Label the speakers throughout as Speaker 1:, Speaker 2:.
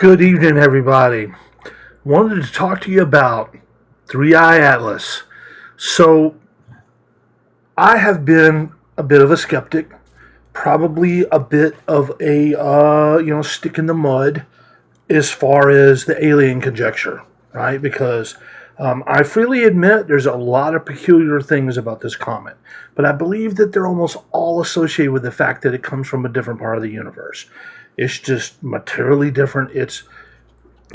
Speaker 1: Good evening, everybody. Wanted to talk to you about Three Eye Atlas. So, I have been a bit of a skeptic, probably a bit of a stick in the mud as far as the alien conjecture, right? Because I freely admit there's a lot of peculiar things about this comet, but I believe that they're almost all associated with the fact that it comes from a different part of the universe. It's just materially different. Its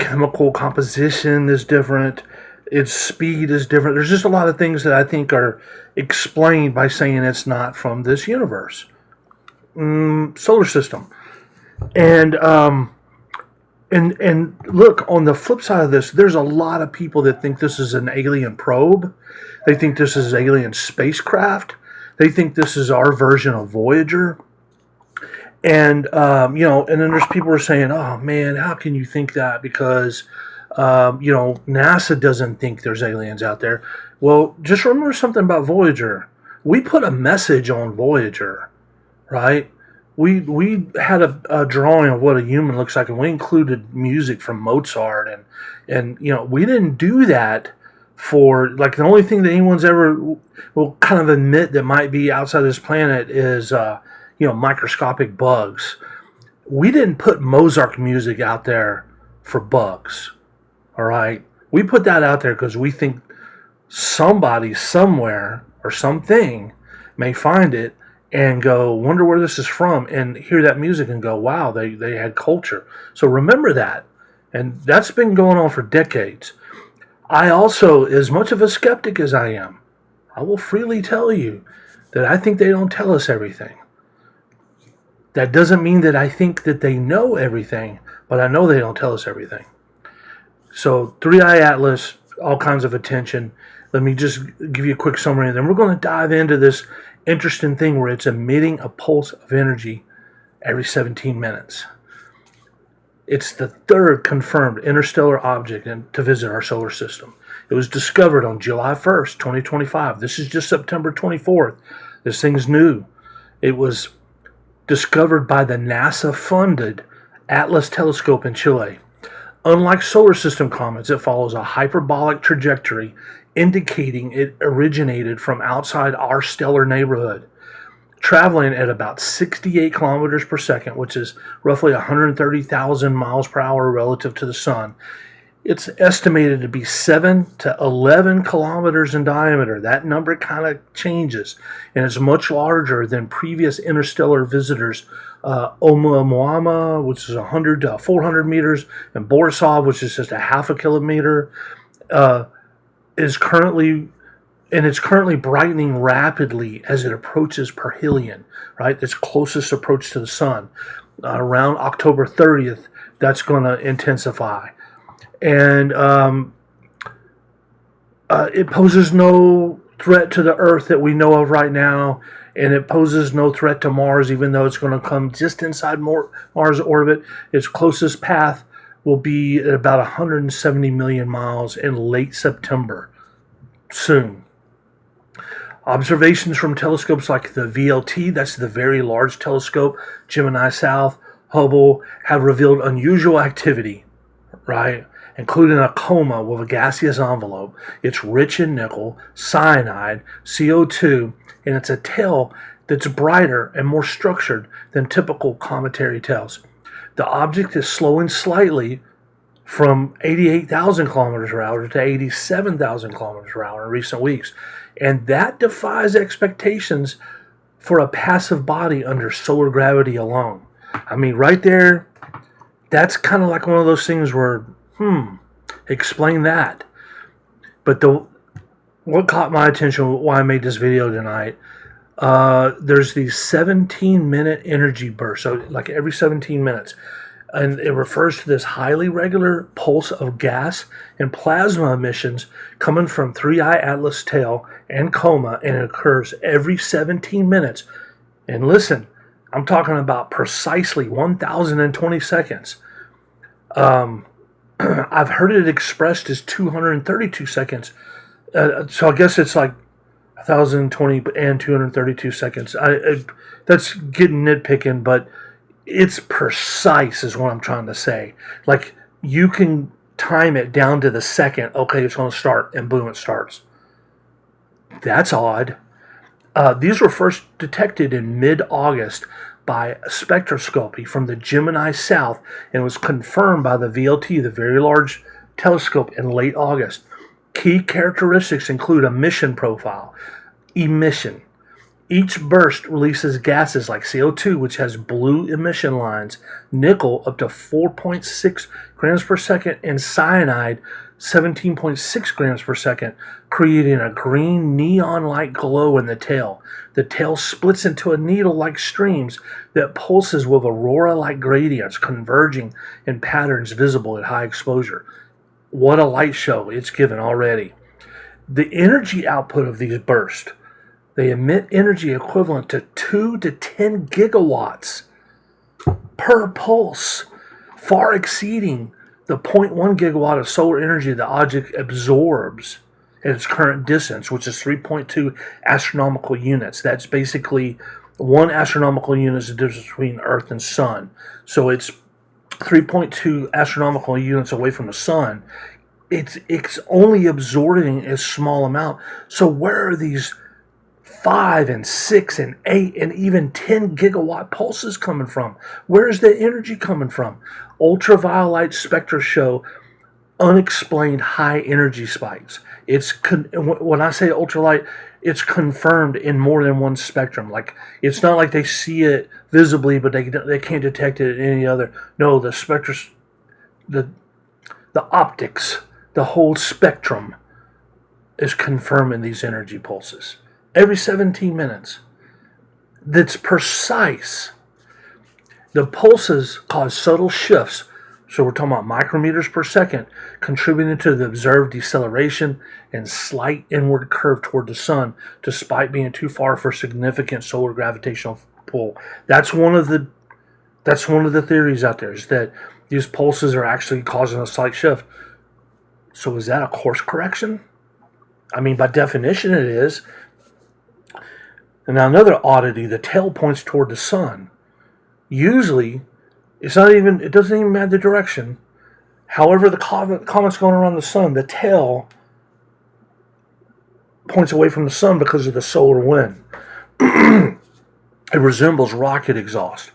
Speaker 1: chemical composition is different. Its speed is different. There's just a lot of things that I think are explained by saying it's not from this universe, solar system. And and look, on the flip side of this, there's a lot of people that think this is an alien probe. They think this is alien spacecraft. They think this is our version of Voyager. And and then there's people who are saying, "Oh man, how can you think that?" Because NASA doesn't think there's aliens out there. Well, just remember something about Voyager. We put a message on Voyager, right? We had a drawing of what a human looks like, and we included music from Mozart, and we didn't do that for, like, the only thing that anyone's ever will kind of admit that might be outside this planet is microscopic bugs. We didn't put Mozart music out there for bugs. All right, we put that out there because we think somebody somewhere or something may find it and go, wonder where this is from, and hear that music and go, wow, they had culture. So remember that. And that's been going on for decades. I also, as much of a skeptic as I am, I will freely tell you that I think they don't tell us everything. That doesn't mean that I think that they know everything, but I know they don't tell us everything. So, Three Eye Atlas, all kinds of attention. Let me just give you a quick summary, and then we're going to dive into this interesting thing where it's emitting a pulse of energy every 17 minutes. It's the third confirmed interstellar object to visit our solar system. It was discovered on July 1st, 2025. This is just September 24th. This thing's new. It was discovered by the NASA-funded Atlas telescope in Chile. Unlike solar system comets, it follows a hyperbolic trajectory, indicating it originated from outside our stellar neighborhood, traveling at about 68 kilometers per second, which is roughly 130,000 miles per hour relative to the sun. It's estimated to be 7 to 11 kilometers in diameter. That number kind of changes, and it's much larger than previous interstellar visitors, Oumuamua, which is 100 to 400 meters, and Borisov, which is just a half a kilometer, it's currently brightening rapidly as it approaches perihelion, right? Its closest approach to the sun. Around October 30th, that's going to intensify. And it poses no threat to the Earth that we know of right now, and it poses no threat to Mars, even though it's going to come just inside Mars orbit. Its closest path will be at about 170 million miles in late September, soon. Observations from telescopes like the VLT, that's the Very Large Telescope, Gemini South, Hubble, have revealed unusual activity, right? Including a coma with a gaseous envelope. It's rich in nickel, cyanide, CO2, and it's a tail that's brighter and more structured than typical cometary tails. The object is slowing slightly from 88,000 kilometers per hour to 87,000 kilometers per hour in recent weeks. And that defies expectations for a passive body under solar gravity alone. I mean, right there, that's kind of like one of those things where, explain that. But what caught my attention, why I made this video tonight, there's these 17-minute energy bursts, so like every 17 minutes. And it refers to this highly regular pulse of gas and plasma emissions coming from Three Eye Atlas tail and coma, and it occurs every 17 minutes. And listen, I'm talking about precisely 1,020 seconds. I've heard it expressed as 232 seconds. So I guess it's like 1,020 and 232 seconds. That's getting nitpicking, but It's precise is what I'm trying to say. Like, you can time it down to the second. Okay, it's going to start, and boom, it starts. That's odd. These were first detected in mid-August by spectroscopy from the Gemini South, and was confirmed by the VLT, the Very Large Telescope, in late August. Key characteristics include emission profile. Emission. Each burst releases gases like CO2, which has blue emission lines, nickel up to 4.6 grams per second, and cyanide 17.6 grams per second, creating a green neon-like glow in the tail. The tail splits into a needle-like streams that pulses with aurora-like gradients, converging in patterns visible at high exposure. What a light show it's given already. The energy output of these bursts, they emit energy equivalent to 2 to 10 gigawatts per pulse, far exceeding the 0.1 gigawatt of solar energy the object absorbs at its current distance, which is 3.2 astronomical units. That's basically 1 astronomical unit is the difference between Earth and Sun. So it's 3.2 astronomical units away from the Sun. It's only absorbing a small amount. So where are these 5 and 6 and 8 and even 10 gigawatt pulses coming from? Where is the energy coming from? Ultraviolet spectra show unexplained high energy spikes. When I say ultralight, it's confirmed in more than one spectrum. Like, it's not like they see it visibly, but they can't detect it in any other. No, the spectra, the optics, the whole spectrum is confirming these energy pulses every 17 minutes. That's precise. The pulses cause subtle shifts, so we're talking about micrometers per second, contributing to the observed deceleration and slight inward curve toward the sun, despite being too far for significant solar gravitational pull. That's one of the theories out there, is that these pulses are actually causing a slight shift. So is that a course correction? I mean, by definition it is. And now another oddity, the tail points toward the sun. Usually, it doesn't even matter the direction. However, the comet's going around the sun, the tail points away from the sun because of the solar wind. It resembles rocket exhaust.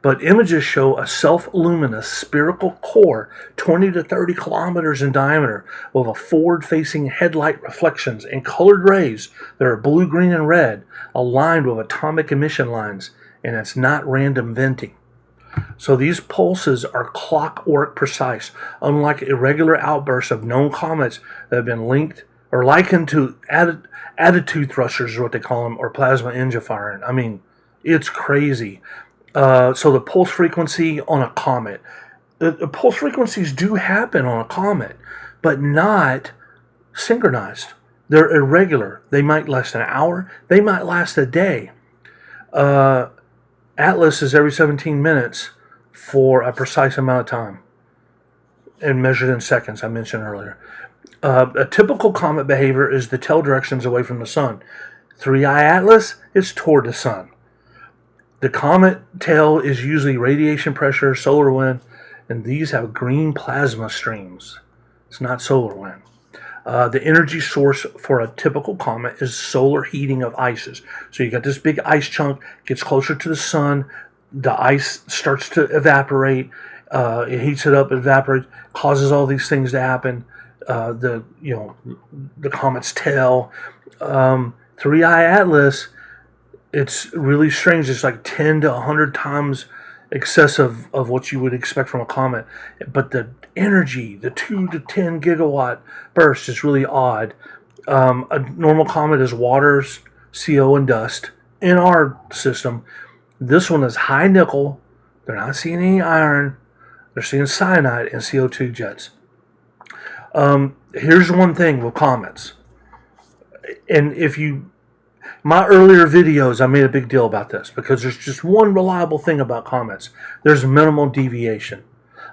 Speaker 1: But images show a self-luminous spherical core 20 to 30 kilometers in diameter with a forward-facing headlight reflections and colored rays that are blue, green, and red aligned with atomic emission lines, and it's not random venting. So these pulses are clockwork precise, unlike irregular outbursts of known comets that have been linked or likened to attitude thrusters, is what they call them, or plasma engine firing. I mean, it's crazy. So the pulse frequency on a comet. The pulse frequencies do happen on a comet, but not synchronized. They're irregular. They might last an hour. They might last a day. Atlas is every 17 minutes for a precise amount of time, and measured in seconds, I mentioned earlier. A typical comet behavior is the tail directions away from the sun. 3i Atlas is toward the sun. The comet tail is usually radiation pressure, solar wind, and these have green plasma streams. It's not solar wind. The energy source for a typical comet is solar heating of ices. So you got this big ice chunk, gets closer to the sun, the ice starts to evaporate, it heats it up, it evaporates, causes all these things to happen. The comet's tail. 3i Atlas, it's really strange. It's like 10 to 100 times excessive of what you would expect from a comet. But the energy, the 2 to 10 gigawatt burst, is really odd. A normal comet is water, CO, and dust in our system. This one is high nickel. They're not seeing any iron. They're seeing cyanide and CO2 jets. Here's one thing with comets. And my earlier videos, I made a big deal about this because there's just one reliable thing about comets. There's minimal deviation.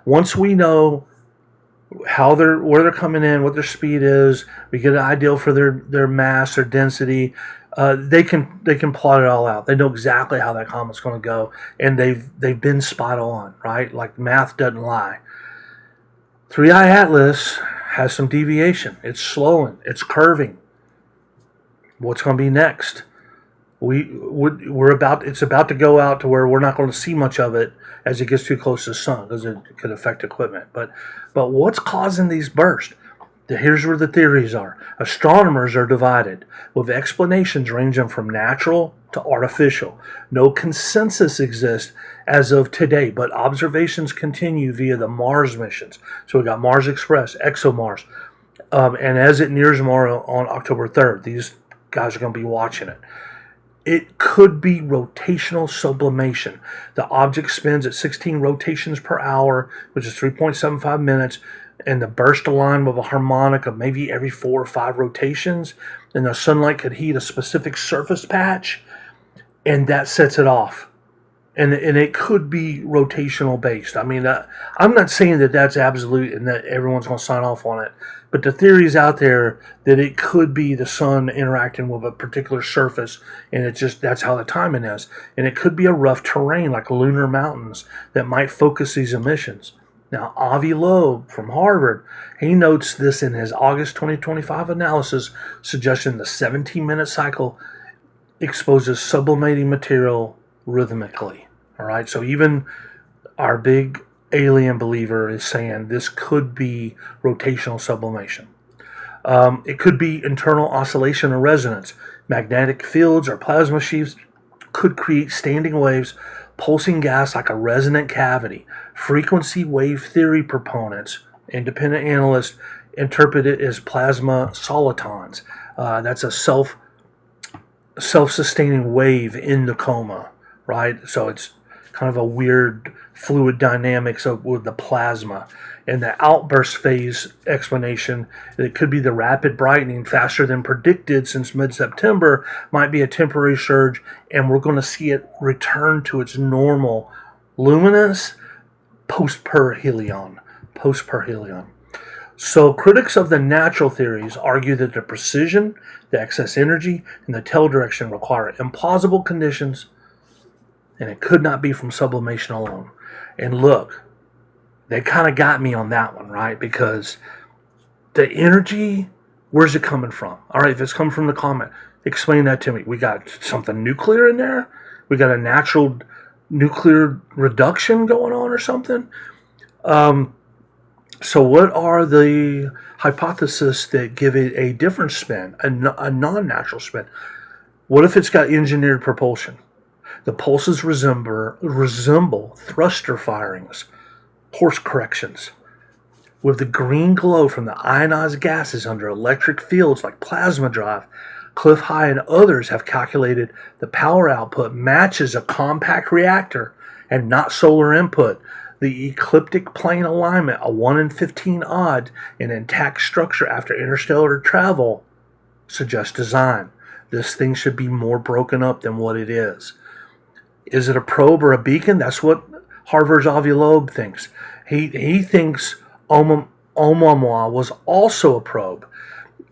Speaker 1: Once we know where they're coming in, what their speed is, we get an idea for their mass, their density, They can plot it all out. They know exactly how that comet's going to go, and they've been spot on, right? Like math doesn't lie. 3i Atlas has some deviation. It's slowing. It's curving. What's going to be next? It's about to go out to where we're not going to see much of it as it gets too close to the sun because it could affect equipment. But what's causing these bursts? Here's where the theories are. Astronomers are divided, with explanations ranging from natural to artificial. No consensus exists as of today, but observations continue via the Mars missions. So we got Mars Express, ExoMars, and as it nears Mars on October 3rd, these guys are going to be watching it. It could be rotational sublimation. The object spins at 16 rotations per hour, which is 3.75 minutes, and the burst align with a harmonic of maybe every 4 or 5 rotations, and the sunlight could heat a specific surface patch, and that sets it off. And it could be rotational based. I mean, I'm not saying that that's absolute and that everyone's going to sign off on it, but the theory's out there that it could be the sun interacting with a particular surface, and that's how the timing is. And it could be a rough terrain like lunar mountains that might focus these emissions. Now, Avi Loeb from Harvard, he notes this in his August 2025 analysis, suggesting the 17-minute cycle exposes sublimating material rhythmically. All right, so even our big alien believer is saying this could be rotational sublimation. It could be internal oscillation or resonance. Magnetic fields or plasma sheaths could create standing waves, pulsing gas like a resonant cavity. Frequency wave theory proponents, independent analysts, interpret it as plasma solitons. That's a self-sustaining wave in the coma, right? So it's kind of a weird fluid dynamics with the plasma. And the outburst phase explanation, it could be the rapid brightening faster than predicted since mid-September, might be a temporary surge, and we're going to see it return to its normal luminance post-perihelion. So critics of the natural theories argue that the precision, the excess energy, and the tail direction require implausible conditions, and it could not be from sublimation alone. And look, they kind of got me on that one, right? Because the energy, where's it coming from? All right, if it's coming from the comet, explain that to me. We got something nuclear in there? We got a natural nuclear reduction going on or something? So what are the hypotheses that give it a different spin, a non-natural spin? What if it's got engineered propulsion? The pulses resemble thruster firings, course corrections. With the green glow from the ionized gases under electric fields like plasma drive, Cliff High and others have calculated the power output matches a compact reactor and not solar input. The ecliptic plane alignment, a 1 in 15 odd, and intact structure after interstellar travel suggests design. This thing should be more broken up than what it is. Is it a probe or a beacon? That's what Harvard's Avi Loeb thinks. He thinks Oumuamua was also a probe,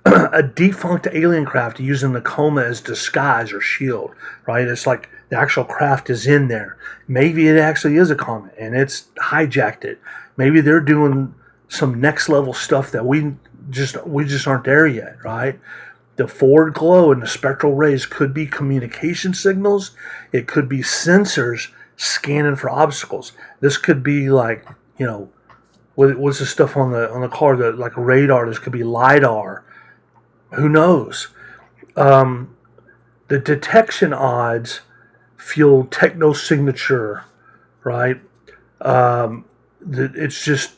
Speaker 1: a defunct alien craft using the coma as disguise or shield, right? It's like the actual craft is in there. Maybe it actually is a comet and it's hijacked it. Maybe they're doing some next level stuff that we just aren't there yet, right? The forward glow and the spectral rays could be communication signals. It could be sensors scanning for obstacles. This could be like, what's the stuff on the car that like radar? This could be LiDAR. Who knows? The detection odds feel techno-signature, right? It's less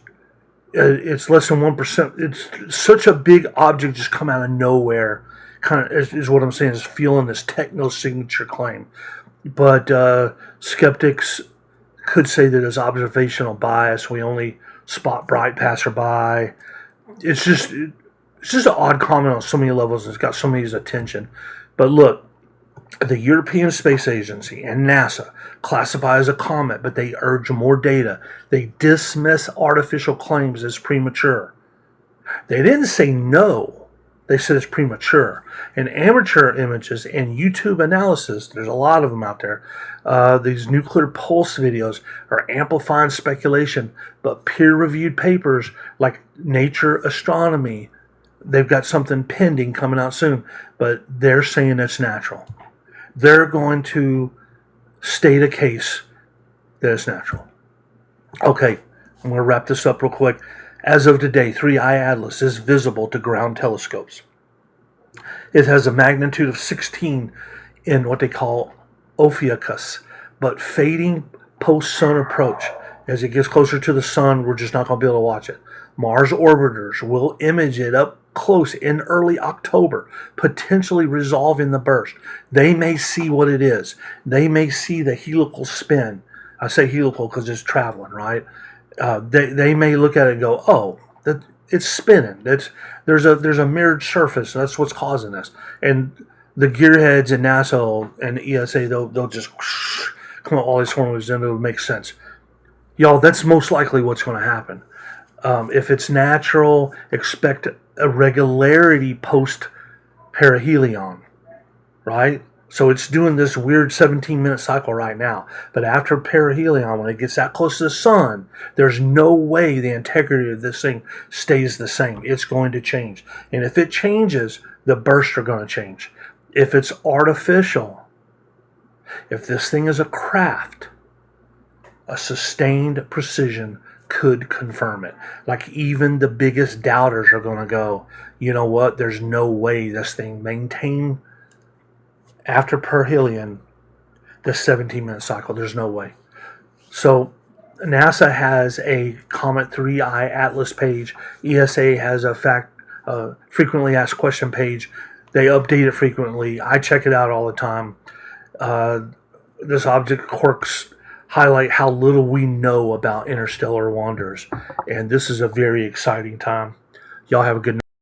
Speaker 1: than 1%. It's such a big object just come out of nowhere. Kind of is what I'm saying, is feeling this techno-signature claim. But skeptics could say that it's observational bias. We only spot bright passerby. It's just an odd comment on so many levels. It's got so many's attention. But look, the European Space Agency and NASA classify as a comet, but they urge more data. They dismiss artificial claims as premature. They didn't say no. they said it's premature. And amateur images and YouTube analysis, there's a lot of them out there, these nuclear pulse videos are amplifying speculation, but peer-reviewed papers like Nature Astronomy, they've got something pending coming out soon, but they're saying it's natural. They're going to state a case that it's natural. Okay, I'm going to wrap this up real quick. As of today, 3I Atlas is visible to ground telescopes. It has a magnitude of 16 in what they call Ophiuchus, but fading post-sun approach. As it gets closer to the sun, we're just not going to be able to watch it. Mars orbiters will image it up close in early October, potentially resolving the burst. They may see what it is. They may see the helical spin. I say helical because it's traveling, right? They may look at it and go, oh, it's spinning. There's a mirrored surface. That's what's causing this. And the gearheads in NASA and ESA, they'll just come up with all these formulas and it'll make sense. Y'all, that's most likely what's going to happen. If it's natural, expect irregularity post-perihelion, right? So it's doing this weird 17-minute cycle right now. But after perihelion, when it gets that close to the sun, there's no way the integrity of this thing stays the same. It's going to change. And if it changes, the bursts are going to change. If it's artificial, if this thing is a craft, a sustained precision could confirm it. Like even the biggest doubters are going to go, you know what, there's no way this thing maintained after perihelion the 17-minute cycle. There's no way. So NASA has a Comet 3I Atlas page. ESA has a frequently asked question page. They update it frequently. I check it out all the time. This object quirks highlight how little we know about interstellar wonders. And this is a very exciting time. Y'all have a good night.